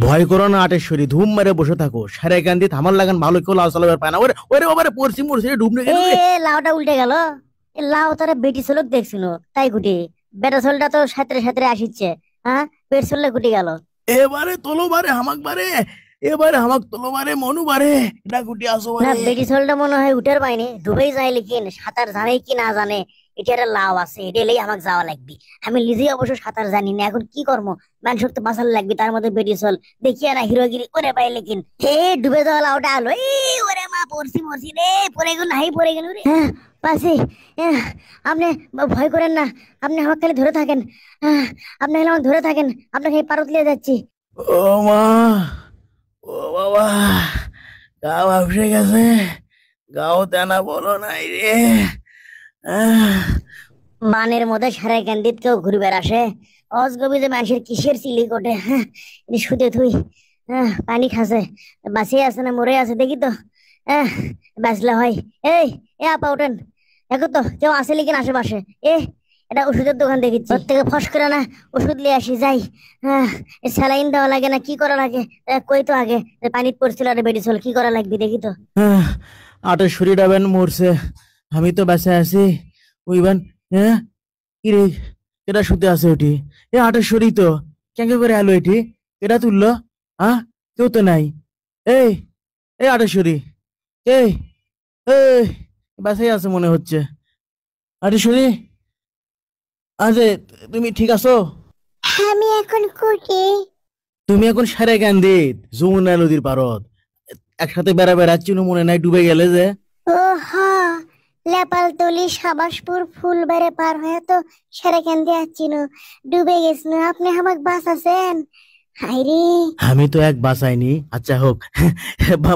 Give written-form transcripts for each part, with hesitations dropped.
ভয় করো না আটেশ্বরী, ধুম মেরে বসে থাকো। সারে কান্দি থামার লাগান ভালো কেউ লাউ চালাবার পায় না। ওরে ওরে বাবারে, পড়ছি মরছি রে, ডুবনে গেল রে। লাউটা উল্টে গেল। লাউ তারা বেটি চলক দেখছিল তাই গুটি। বেটা চলটা তো সাঁতরে সাঁতরে আসিচ্ছে। হ্যাঁ, পেট চললে গুটি গেল। এবারে তোলো বারে হামাক বারে, এবারে হামাক তোলো বারে মনু বারে, এটা গুটি আসো না, বারে। বেটি চলটা মনে হয় উঠার পায়নি, ডুবেই যায়, লেকিন সাঁতার জানে কি না জানে। এটা একটা লাউ আছে, এটা এলেই আমাকে যাওয়া লাগবে। আমি নিজেই অবশ্য সাঁতার জানি না, এখন কি করবো? মানুষের তো বাঁচার লাগবে, তার মধ্যে বেটি চল দেখিয়া না হিরোগিরি ওরে পাই, লেকিন হে ডুবে যাওয়া লাউটা আলো। ওরে মা, পড়ছি মরছি রে, পড়ে গেল নাই, পড়ে গেল রে। হ্যাঁ, পাশে। আপনি ভয় করেন না, আপনি আমাকে খালি ধরে থাকেন। আহ, আপনি খালি আমাকে ধরে থাকেন, আপনাকে এই পারত লিয়ে যাচ্ছি। ও মা, ও বাবা, গা ভাবসে গেছে, গাও তেনা বলো নাই রে। আহ, বানের মধ্যে সারা ক্যান্ডিত কেউ ঘুরবে আসে। অজগবি যে মানুষের কিসের চিলি কোটে, হ্যাঁ, এটি শুতে থুই। হ্যাঁ, পানি খাসে, বাঁচিয়ে আছে না মরে আছে দেখি তো। হ্যাঁ, বাঁচলে হয়। এই, আপা ওঠেন, দেখো তো কেউ আছে লিখেন আশেপাশে। এ, এটা ওষুধের দোকান দেখিচ্ছি, ওর থেকে ফস করে না ওষুধ নিয়ে আসি যাই। হ্যাঁ, স্যালাইন দেওয়া লাগে না কি করা লাগে? কই তো আগে পানি পড়ছিল আর বেডি চল, কি করা লাগবে দেখি তো। আহ, আটেশ্বরী ডাবেন মরছে, আমি তো বেঁচে আছি। ওইবান, হ্যাঁ, কি রে, এটা শুতে আছে ওটি? এ আটেশ্বরী তো, কেন করে আলো এটি? এটা তুললো? হ্যাঁ, কেউ তো নাই। এই, এই আটেশ্বরী, এই, এই, বাসায় আছে মনে হচ্ছে। আটেশ্বরী, আরে তুমি ঠিক আছো? আমি এখন কুটি। তুমি এখন সারে কান্দিত যমুনা নদীর পারত একসাথে বেড়া বেড়াচ্ছিল, মনে নাই ডুবে গেলে যে। ও হ্যাঁ, লেপালতলি সাবাসপুর ফুলবাড়ি পার হয়ে তো সেরেখান দিয়ে আসছিল, ডুবে গেছিল, আপনি আমাকে বাঁচাছেন। হাইরে। আমি তো এক বাঁচাইনি, আচ্ছা হোক।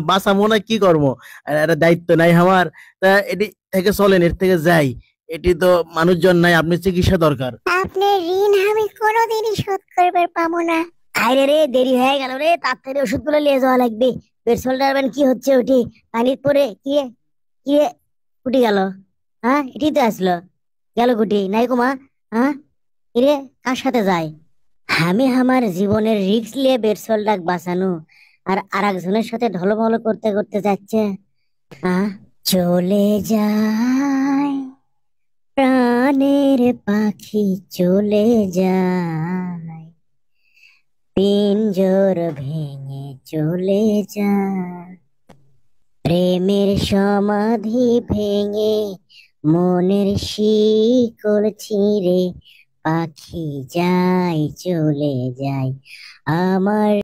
বাঁচাবো না কি করবো, আর একটা দায়িত্ব নাই আমার। তা এটি থেকে চলেন, এর থেকে যাই। এটি তো মানুষজন নাই, আপনি চিকিৎসা দরকার। আপনার ঋণ আমি কোনোদিনই শোধ করবে পাবো না। আরে রে, দেরি হয়ে গেল রে, তাড়াতাড়ি ওষুধগুলো নিয়ে যাওয়া লাগবে। পেট্রোল ডারবেন কি হচ্ছে ওটি? পানির পরে কি কি উঠে গেল? হ্যাঁ, এটি তো আসলো, গেল গুটি নাই কুমা। হ্যাঁ, এরে কার সাথে যায়? আমি আমার জীবনের রিস্ক নিয়ে পেট্রোল ডাক বাঁচানো, আর আরেকজনের সাথে ঢলমল করতে করতে যাচ্ছে। হ্যাঁ, চলে যায় প্রাণের পাখি, চলে যায় পিঞ্জর ভেঙে, চলে যায় প্রেমের সমাধি ভেঙে, মনের শিকড় ছিঁড়ে পাখি যায়, চলে যায় আমার।